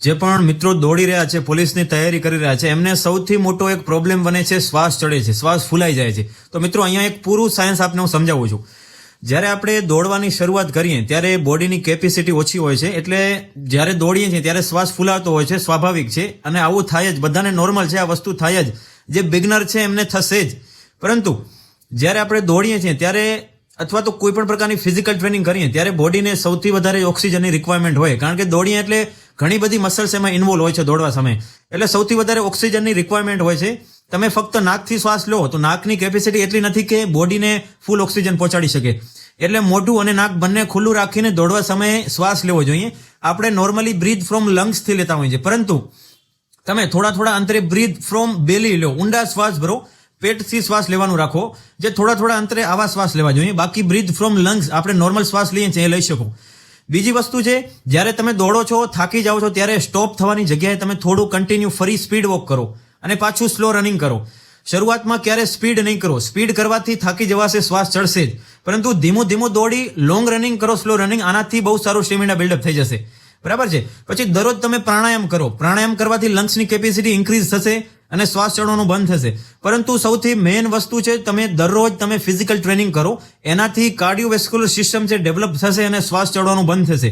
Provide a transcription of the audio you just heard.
જે પણ મિત્રો દોડી રહ્યા છે, પોલીસની તૈયારી કરી રહ્યા છે, એમને સૌથી મોટો એક પ્રોબ્લેમ બને છે, શ્વાસ ચડે છે, શ્વાસ ફૂલાઈ જાય છે. તો મિત્રો અહીંયા એક પૂરું સાયન્સ આપને હું સમજાવું છું. જ્યારે આપણે દોડવાની શરૂઆત કરીએ ત્યારે બોડીની કેપેસિટી ઓછી હોય છે, એટલે જ્યારે દોડીએ છીએ ત્યારે શ્વાસ ફૂલાતો હોય છે, સ્વાભાવિક છે, અને આવું થાય જ, બધાને નોર્મલ છે, આ વસ્તુ થાય જ. જે બિગનર છે એમને થશે જ. પરંતુ જ્યારે આપણે દોડીએ છીએ ત્યારે અથવા તો કોઈ પણ પ્રકારની ફિઝિકલ ટ્રેનિંગ કરીએ ત્યારે બોડીને સૌથી વધારે ઓક્સિજનની રિક્વાયરમેન્ટ હોય, કારણ કે દોડીએ એટલે ઘણી બધી મસલ્સ એમાં ઇન્વોલ્વ હોય છે દોડવા સમયે, એટલે સૌથી વધારે ઓક્સિજનની રિક્વાયરમેન્ટ હોય છે. તમે ફક્ત નાકથી શ્વાસ લો તો નાકની કેપેસિટી એટલી નથી કે બોડીને ફૂલ ઓક્સિજન પહોંચાડી શકે, એટલે મોઢું અને નાક બંને ખુલ્લું રાખીને દોડવા સમયે શ્વાસ લેવો જોઈએ. આપણે નોર્મલી બ્રીથ ફ્રોમ લંગ્સથી લેતા હોઈએ છીએ, પરંતુ તમે થોડા અંતરે બ્રીથ ફ્રોમ બેલી લો, ઊંડા શ્વાસ ભરો, પેટથી શ્વાસ લેવાનું રાખો, જે થોડા અંતરે આવા શ્વાસ લેવા જોઈએ. બાકી બ્રીથ ફ્રોમ લંગ્સ આપણે નોર્મલ શ્વાસ લઈએ છીએ એ લઈ શકો. બીજી વસ્તુ છે, જ્યારે તમે દોડો છો, થાકી જાઓ છો, ત્યારે સ્ટોપ થવાની જગ્યાએ તમે થોડું કન્ટિન્યુ ફરી સ્પીડ વોક કરો અને પાછું સ્લો રનિંગ કરો. શરૂઆતમાં ક્યારે સ્પીડ નહીં કરો, સ્પીડ કરવાથી થાકી જવાશે, શ્વાસ ચડશે જ, પરંતુ ધીમું દોડી લોંગ રનિંગ કરો, સ્લો રનિંગ, આનાથી બહુ સારું સ્ટેમિના બિલ્ડઅપ થઈ જશે. બરાબર છે. પછી દરરોજ તમે પ્રાણાયામ કરો, પ્રાણાયામ કરવાથી લંગ્સની કેપેસિટી ઇન્ક્રીઝ થશે અને શ્વાસ ચડવાનું બંધ થશે. પરંતુ સૌથી મેઇન વસ્તુ છે, દરરોજ તમે ફિઝિકલ ટ્રેનિંગ કરો, એનાથી કાર્ડિયોવેસ્ક્યુલર સિસ્ટમ છે ડેવલપ થશે અને શ્વાસ ચડવાનું બંધ થશે.